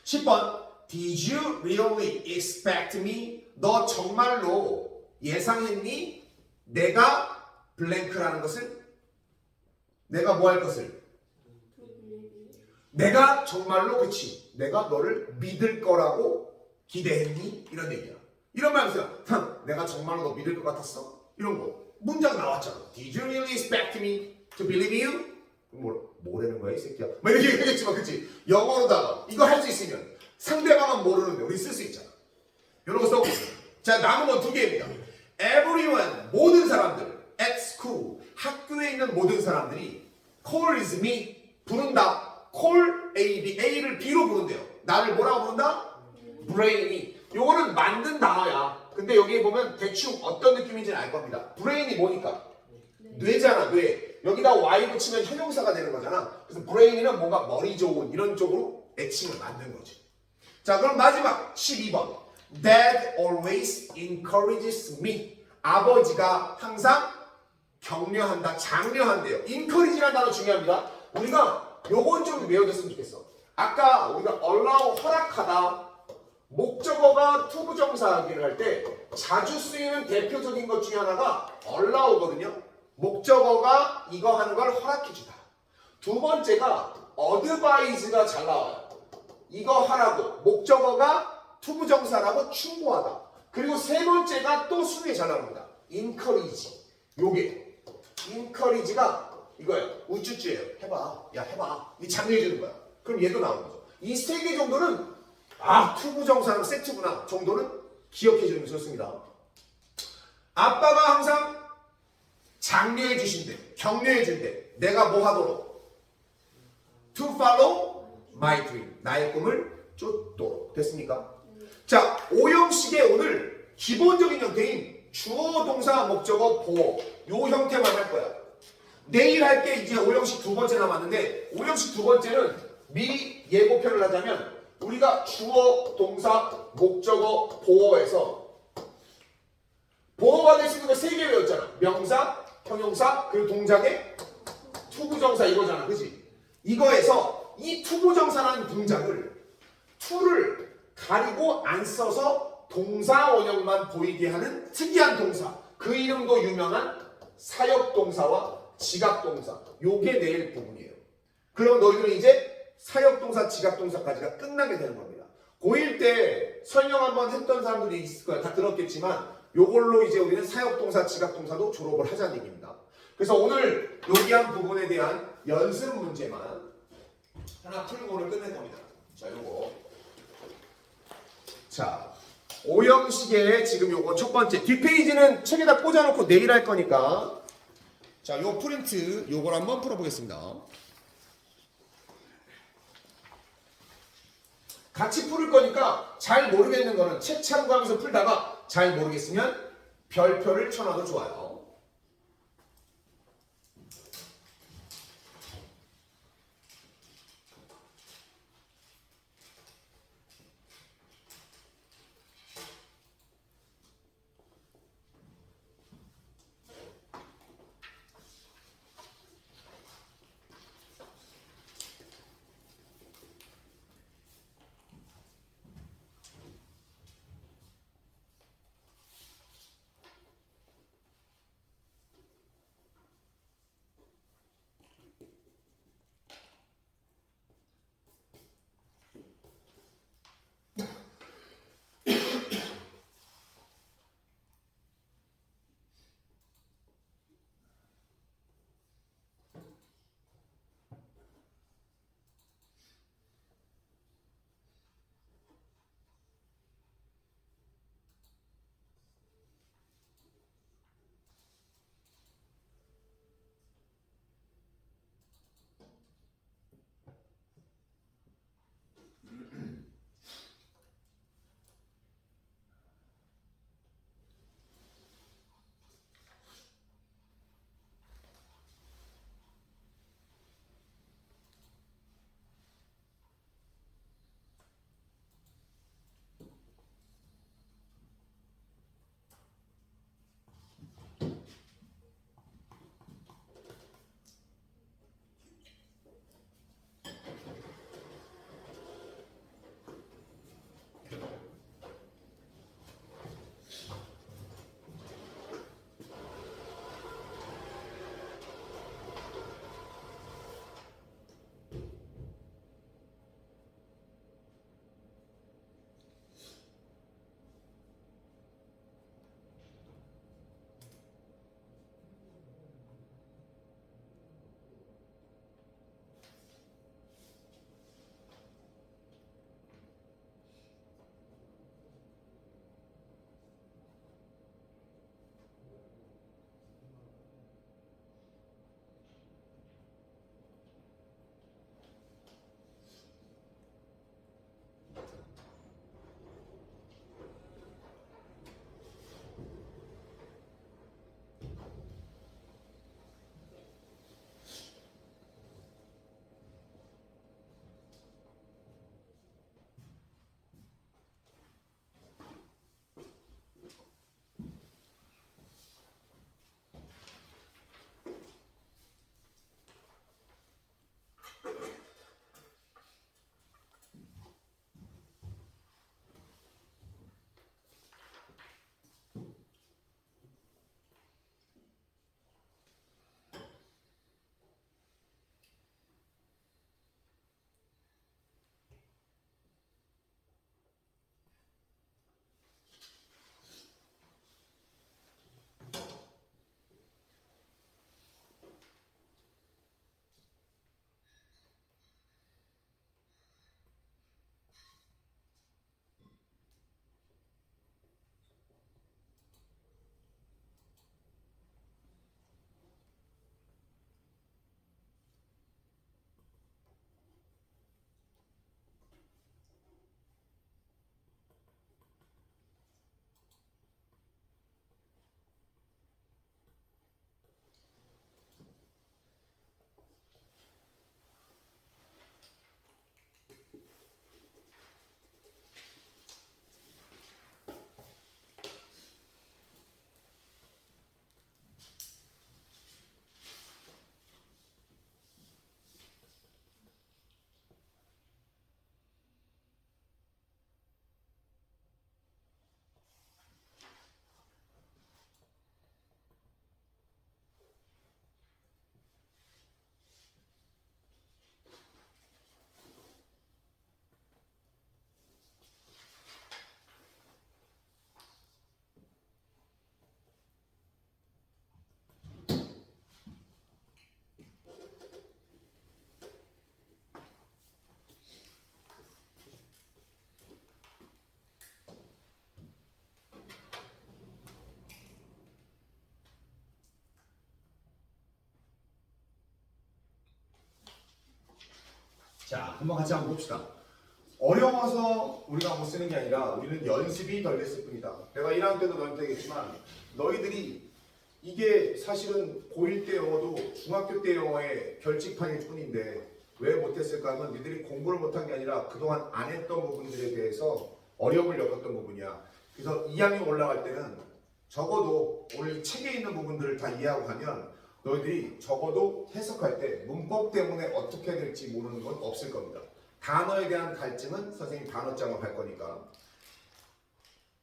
10번. Did you really expect me? 너 정말로 예상했니? 내가 블랭크라는 것을? 내가 뭐 할 것을? 내가 정말로 그치. 내가 너를 믿을 거라고 기대했니? 이런 얘기야. 이런 말 하세요. 내가 정말로 너 믿을 것 같았어? 이런 거. 문장 나왔잖아. Did you really expect me to believe you? 뭐라는 거야 이 새끼야. 막 이렇게 얘기하겠지만 그치. 영어로다가 이거 할 수 있으면 상대방은 모르는데 우리 쓸 수 있잖아. 이런 거 써보세요. 자, 남은 건 두 개입니다. Everyone, 모든 사람들 at school, 학교에 있는 모든 사람들이 calls me, 부른다. call A, B, A를 B로 부른대요. 나를 뭐라고 부른다? brain이. 요거는 만든 단어야. 근데 여기 보면 대충 어떤 느낌인지는 알 겁니다. brain이 뭐니까? 뇌잖아, 뇌. 여기다 Y 붙이면 형용사가 되는 거잖아. 그래서 brain이는 뭔가 머리 좋은 이런 쪽으로 애칭을 만든 거지. 자, 그럼 마지막 12번. Dad always encourages me. 아버지가 항상 격려한다, 장려한대요. encourage라는 단어 중요합니다. 우리가 요건 좀 외워줬으면 좋겠어. 아까 우리가 allow, 허락하다, 목적어가 투부정사하기를 할 때 자주 쓰이는 대표적인 것 중에 하나가 allow거든요. 목적어가 이거 하는 걸 허락해주다. 두 번째가 advise가 잘 나와요. 이거 하라고. 목적어가 투부정사라고 충고하다. 그리고 세 번째가 또 수능에 잘 나옵니다. encourage. 요게 encourage가 이거예요. 우쭈쭈예요. 해봐. 야 해봐. 이 장려해주는 거야. 그럼 얘도 나오는 거죠. 이 세 개 정도는 투부정사랑 세트구나 정도는 기억해주는 게 좋습니다. 아빠가 항상 장려해 주신대. 격려해 준대. 내가 뭐 하도록? To follow my dream. 나의 꿈을 쫓도록. 됐습니까? 자, 오형식의 오늘 기본적인 형태인 주어, 동사, 목적어, 보어 요 형태만 할 거야. 내일 할 게 이제 오형식 두 번째 남았는데 오형식 두 번째는 미리 예고편을 하자면 우리가 주어, 동사, 목적어, 보어에서 보어가 될 수 있는 거 세 개 외웠잖아. 명사, 형용사, 그리고 동작의 투부정사 이거잖아. 그지? 이거에서 이 투부정사라는 동작을 to를 가리고 안 써서 동사 원형만 보이게 하는 특이한 동사. 그 이름도 유명한 사역동사와 지각동사. 요게 내일 부분이에요. 그럼 너희들은 이제 사역동사, 지각동사까지가 끝나게 되는 겁니다. 고1 때 설명 한번 했던 사람들이 있을 거야. 다 들었겠지만 요걸로 이제 우리는 사역동사, 지각동사도 졸업을 하자는 얘기입니다. 그래서 오늘 요기한 부분에 대한 연습 문제만 하나 풀고 오늘 끝낼 겁니다. 자, 요거. 자, 오형식의 지금 요거 첫 번째. 뒷페이지는 책에다 꽂아놓고 내일 할 거니까. 자, 요 프린트 요걸 한번 풀어보겠습니다. 같이 풀을 거니까 잘 모르겠는 거는 책 참고하면서 풀다가 잘 모르겠으면 별표를 쳐놔도 좋아요. 자, 한번 같이 한번 봅시다. 어려워서 우리가 못 쓰는 게 아니라 우리는 연습이 덜 됐을 뿐이다. 내가 1학년 때도 너희한테 얘기했지만 너희들이 이게 사실은 고1 때 영어도 중학교 때 영어의 결집판일 뿐인데 왜 못했을까 하면 니들이 공부를 못한 게 아니라 그동안 안 했던 부분들에 대해서 어려움을 겪었던 부분이야. 그래서 2학년 올라갈 때는 적어도 오늘 이 책에 있는 부분들을 다 이해하고 가면 너희들이 적어도 해석할 때 문법 때문에 어떻게 해야 될지 모르는 건 없을 겁니다. 단어에 대한 갈증은 선생님 단어장을 할 거니까.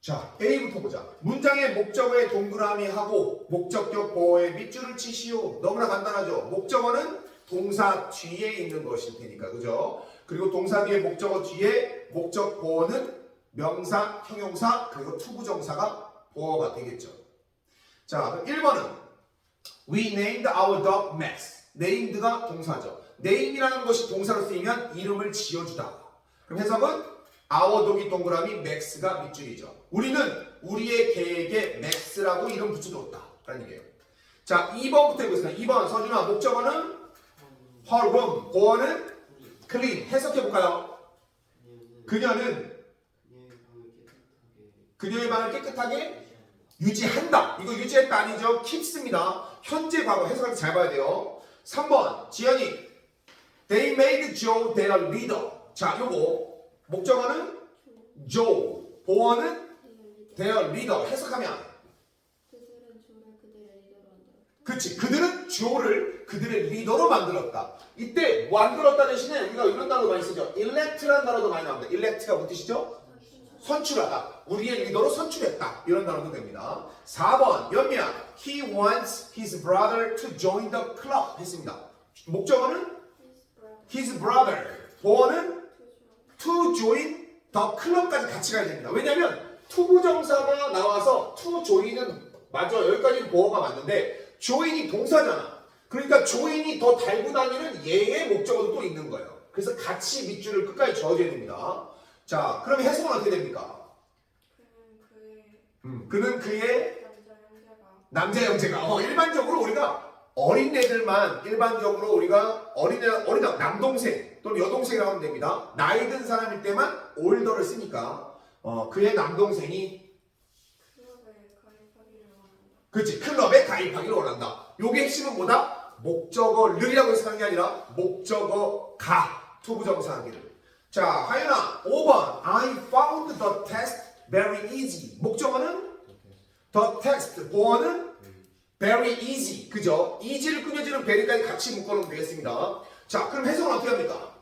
자, A부터 보자. 문장의 목적어에 동그라미 하고 목적격 보어에 밑줄을 치시오. 너무나 간단하죠. 목적어는 동사 뒤에 있는 것일 테니까, 그죠? 그리고 동사 뒤에 목적어 뒤에 목적 보어는 명사, 형용사, 그리고 투부정사가 보어가 되겠죠. 자, 그럼 1번은 We named our dog Max. named가 동사죠. name이라는 것이 동사로 쓰이면 이름을 지어주다. 그럼 해석은 our dog이 동그라미, Max가 밑줄이죠. 우리는 우리의 개에게 Max라고 이름 붙여줬다. 라는 얘기예요. 자, 2번부터 해보겠습니다. 2번 서준아, 목적어는 her room, 보어는 clean. 해석해볼까요? 그녀의 방을 깨끗하게 유지한다. 이거 유지했다 아니죠? keeps입니다. 현재 과거 해석할 때 잘 봐야 돼요. 3번 지연이 They made Joe their leader. 자, 요거 목적어는 Joe, 보어는 their leader. 해석하면 그치, 그들은 Joe를 그들의 리더로 만들었다. 이때 만들었다 대신에 우리가 이런 단어도 많이 쓰죠. elect라는 단어도 많이 나옵니다. elect가 무슨 뜻이죠? 선출하다. 우리의 리더로 선출했다. 이런 단어도 됩니다. 4번 연미야 He wants his brother to join the club 했습니다. 목적어는 his brother, 보어는 to join the club까지 같이 가야 됩니다. 왜냐하면 투부정사가 나와서 to join은 맞아, 여기까지는 보어가 맞는데 join이 동사잖아. 그러니까 join이 더 달고 다니는 얘의 목적어도 또 있는 거예요. 그래서 같이 밑줄을 끝까지 저어줘야 됩니다. 자, 그럼 해석은 어떻게 됩니까? 그는 그의 남자 형제가 일반적으로 우리가 어린애들만 일반적으로 우리가 어린아 남동생 또는 여동생이라고 하면 됩니다. 나이 든 사람일 때만 올더를 쓰니까 그의 남동생이 그렇지, 클럽에 가입하기를 원한다. 요게 핵심은 뭐다? 목적어를이라고 해석하는 게 아니라 목적어가 투부정사하기를. 자, 하윤아 5번 I found the test very easy. 목적어는 the text, 보어는 very easy. 그죠? easy를 꾸며주는 very까지 같이 묶어놓으면 되겠습니다. 자, 그럼 해석은 어떻게 합니까?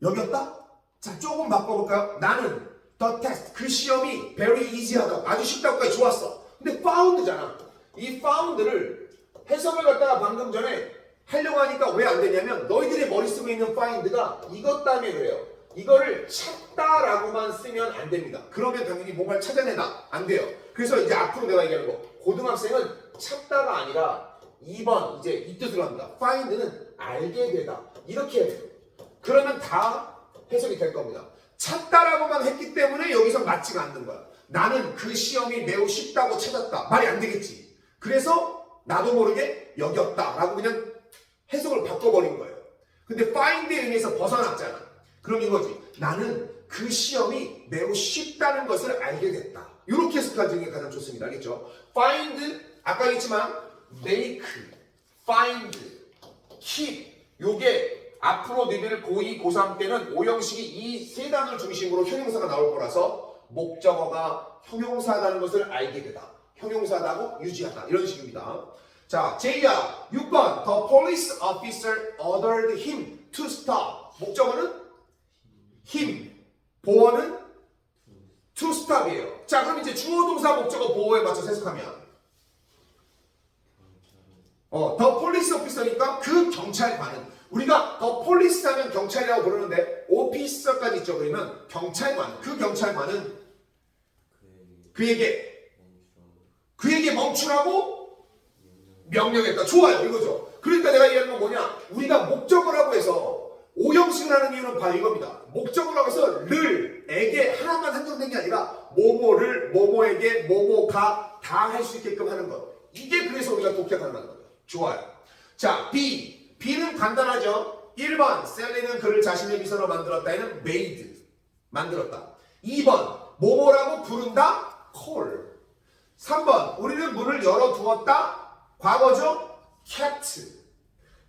여기였다? 자, 조금 바꿔볼까요? 나는 the test, 그 시험이 very easy하다. 아주 쉽다고까지 좋았어. 근데 found잖아. 이 found를 해석을 갖다가 방금 전에 하려고 하니까 왜 안 되냐면 너희들의 머릿속에 있는 find가 이것 때문에 그래요. 이거를 찾다라고만 쓰면 안 됩니다. 그러면 당연히 뭔가를 찾아내다 안 돼요. 그래서 이제 앞으로 내가 얘기하는 거, 고등학생은 찾다가 아니라 2번 이제 이 뜻으로 합니다. find는 알게 되다 이렇게 해야 돼요. 그러면 다 해석이 될 겁니다. 찾다라고만 했기 때문에 여기서 맞지가 않는 거야. 나는 그 시험이 매우 쉽다고 찾았다. 말이 안 되겠지. 그래서 나도 모르게 여겼다라고 그냥 해석을 바꿔버린 거예요. 근데 find의 의미에서 벗어났잖아. 그럼 이거지. 나는 그 시험이 매우 쉽다는 것을 알게 됐다. 이렇게 해석하는 게 가장 좋습니다. 알겠죠? find, 아까 했지만 make, find, keep 요게 앞으로 너희들 고2, 고3 때는 오형식이 이 세 단어를 중심으로 형용사가 나올 거라서 목적어가 형용사라는 것을 알게 되다. 형용사다고 유지하다. 이런 식입니다. 자, 제이야 6번 The police officer ordered him to stop. 목적어는 him, 보어는 to stop이에요. 자, 그럼 이제 주어 동사 목적어 보어에 맞춰서 해석하면 The police officer니까 그 경찰관은 우리가 The police 하면 경찰이라고 부르는데 officer까지 있죠. 그러면 경찰관, 그 경찰관은 그에게 멈추라고 명령했다. 좋아요, 이거죠. 그러니까 내가 얘기하는 건 뭐냐? 우리가 목적어라고 해서 오형식을 하는 이유는 바로 이겁니다. 목적어라고 해서 를, 에게 하나만 한정된 게 아니라 뭐뭐를, 뭐뭐에게, 뭐뭐가 다 할 수 있게끔 하는 것. 이게 그래서 우리가 독해하는 거예요. 좋아요. 자, B. B는 간단하죠. 1번 셀리는 그를 자신의 비서로 만들었다에는 made 만들었다. 2번 뭐뭐라고 부른다 call. 3번 우리는 문을 열어두었다 과거죠. kept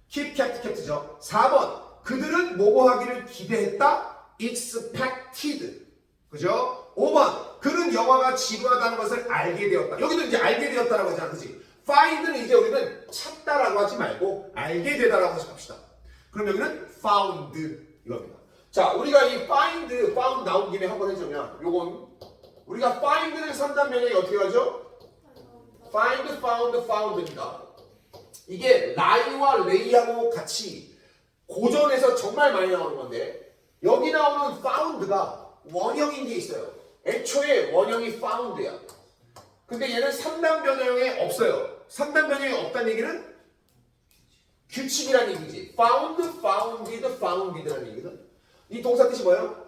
keep kept kept죠. 4번 그들은 뭐뭐 하기를 기대했다 expected 그죠? 5번 그는 영화가 지루하다는 것을 알게 되었다. 여기도 이제 알게 되었다라고 하잖아. 그치? find는 이제 우리는 찾다라고 하지 말고 알게 되다라고 합시다. 그럼 여기는 found 이겁니다. 자, 우리가 이 found 나온 김에 한번 해주면 요건 우리가 find를 3단 변형이 어떻게 하죠? found입니다. 이게 lie와 lay하고 같이 고전에서 정말 많이 나오는 건데 여기 나오는 found가 원형인 게 있어요. 애초에 원형이 found야. 근데 얘는 3단 변형에 없어요. 3단 변형이 없다는 얘기는 규칙이라는 얘기지. found, founded, founded라는 얘기거든. 이 동사 뜻이 뭐예요?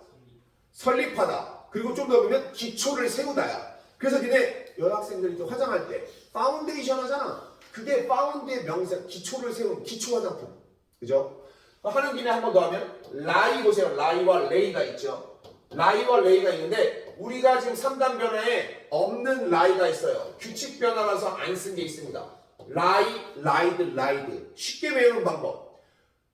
설립하다. 그리고 좀 더 보면 기초를 세우다야. 그래서 니네 여학생들이 화장할 때 파운데이션 하잖아. 그게 파운드의 명사, 기초를 세운 기초 화장품. 그죠? 하는 김에 한 번 더 하면 라이 보세요. 라이와 레이가 있죠. 라이와 레이가 있는데 우리가 지금 3단 변화에 없는 라이가 있어요. 규칙 변화라서 안 쓴 게 있습니다. 라이, 라이드, 라이드. 쉽게 외우는 방법.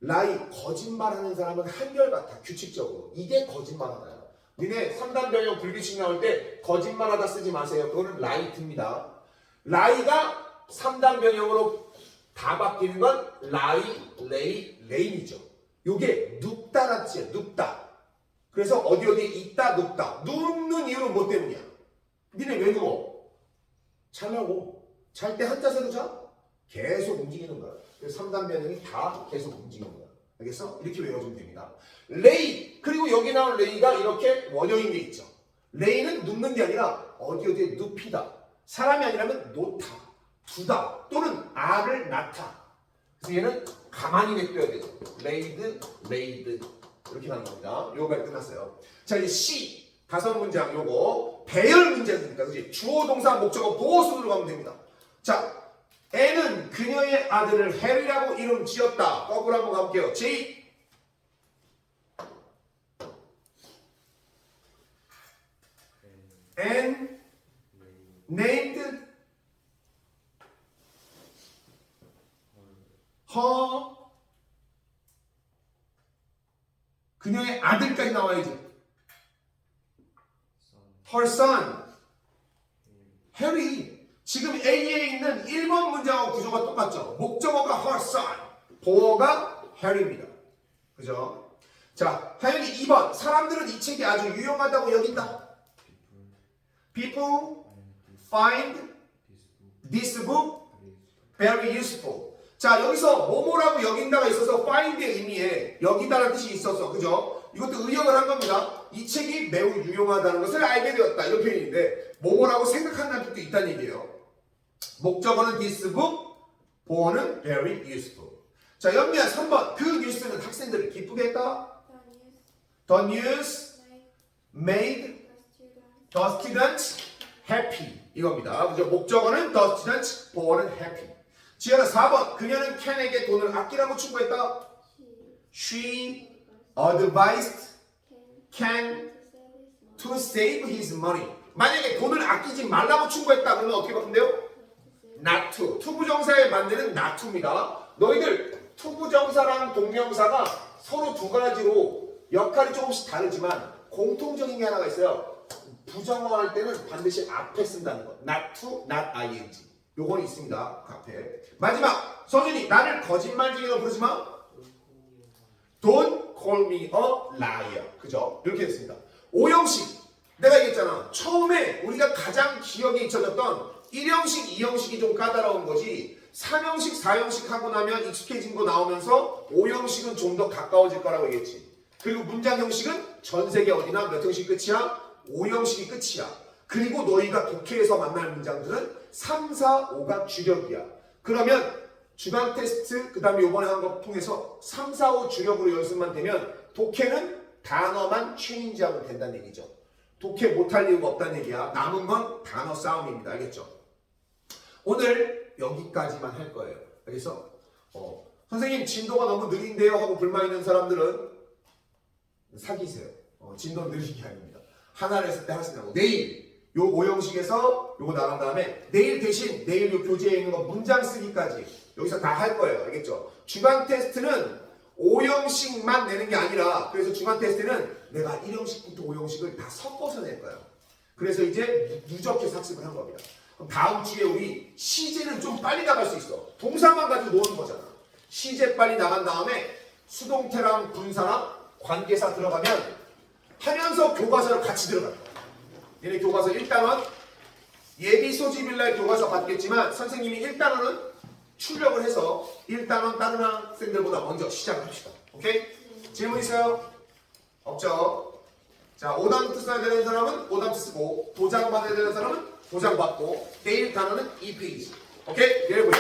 라이, 거짓말하는 사람은 한결같아. 규칙적으로. 이게 거짓말하다야. 니네 3단 변형 불규칙 나올 때 거짓말하다 쓰지 마세요. 그거는 라이트입니다. 라이가 3단 변형으로 다 바뀌는 건 라이, 레이, 레인이죠. 요게 눕다라는 뜻이에요. 눕다. 그래서 어디 어디에 있다, 눕다. 눕는 이유는 뭐 때문이야? 니네 왜 누워? 자려고. 잘 때 한자세로 자? 계속 움직이는 거야. 그래서 3단 변형이 다 계속 움직이는 거야. 알겠어? 이렇게 외워주면 됩니다. 레이, 그리고 여기 나온 레이가 이렇게 원형인 게 있죠. 레이는 눕는 게 아니라 어디 어디에 눕히다. 사람이 아니라면 놓다, 두다, 또는 알을 낳다. 그래서 얘는 가만히 냅둬야 되죠. 레이드, 레이드 이렇게 가는 겁니다. 요거까지 끝났어요. 자, 이제 C 다섯 문장 요거 배열 문제니까 그지? 주어, 동사, 목적어, 보어 순으로 가면 됩니다. 자, N은 그녀의 아들을 해리라고 이름 지었다. 거꾸로 한번 가볼게요. J N named her 그녀의 아들까지 나와야지. her son 해리. 지금 A에 있는 1번 문장하고 구조가 똑같죠. 목적어가 her son, 보어가 해리입니다. 그죠? 자, 하연이 2번. 사람들은 이 책이 아주 유용하다고 여긴다. People find this book very useful. 자, 여기서 뭐뭐라고 여긴다가 있어서 find의 의미에 여기다라는 뜻이 있었어. 그죠? 이것도 의역을 한 겁니다. 이 책이 매우 유용하다는 것을 알게 되었다. 이런 표현인데 뭐뭐라고 생각한다는 뜻도 있다는 얘기예요. 목적어는 this book, 보어는 very useful. 자, 연미야 3번. 그 뉴스는 학생들을 기쁘게 했다. The news made the students happy. 이겁니다. 그죠? 목적어는 the students, 보어는 happy. 지연아 4번. 그녀는 켄에게 돈을 아끼라고 충고했다. She advised Ken to save his money. 만약에 돈을 아끼지 말라고 충고했다 그러면 어떻게 바꾸면 돼요? not to. 투부정사에 만드는 not to입니다. 너희들 투부정사랑 동명사가 서로 두 가지로 역할이 조금씩 다르지만 공통적인 게 하나가 있어요. 부정어 할 때는 반드시 앞에 쓴다는 거. not to, not ing. 요건 있습니다. 그 앞에. 마지막. 서준이 나를 거짓말쟁이로 부르지 마. Don't call me a liar. 그죠? 이렇게 됐습니다. 5형식. 내가 얘기했잖아. 처음에 우리가 가장 기억에 잊혀졌던 1형식, 2형식이 좀 까다로운 거지 3형식, 4형식 하고 나면 익숙해진 거 나오면서 5형식은 좀 더 가까워질 거라고 얘기했지. 그리고 문장 형식은 전 세계 어디나 몇 형식 끝이야? 5형식이 끝이야. 그리고 너희가 독해에서 만날 문장들은 3, 4, 5가 주력이야. 그러면 주간 테스트 그 다음에 이번에 한 거 통해서 3, 4, 5 주력으로 연습만 되면 독해는 단어만 체인지하면 된다는 얘기죠. 독해 못할 이유가 없다는 얘기야. 남은 건 단어 싸움입니다. 알겠죠? 오늘 여기까지만 할 거예요. 알겠어? 선생님 진도가 너무 느린데요 하고 불만 있는 사람들은 사귀세요. 진도 느린 게 아닙니다. 하나를 했을 때 하나씩 나고 내일 요 5형식에서 요거 나간 다음에 내일 대신 내일 요 교재에 있는 거 문장 쓰기까지 여기서 다 할 거예요. 알겠죠? 주간 테스트는 5형식만 내는 게 아니라 그래서 주간 테스트는 내가 1형식부터 5형식을 다 섞어서 낼 거예요. 그래서 이제 누적해서 학습을 한 겁니다. 그럼 다음 주에 우리 시제는 좀 빨리 나갈 수 있어. 동사만 가지고 노는 거잖아. 시제 빨리 나간 다음에 수동태랑 분사랑 관계사 들어가면 하면서 교과서를 같이 들어갈 거야. 얘네 교과서 1단원 예비 소집일날 교과서 받겠지만 선생님이 1단원은 출력을 해서 1단원 다른 학생들보다 먼저 시작합시다. 오케이? 질문 있어요? 없죠? 자, 오답노트 써야 되는 사람은 오답 쓰고 도장 받아야 되는 사람은 도장 받고 내일 단어는 2페이지. 오케이? 내일 보자.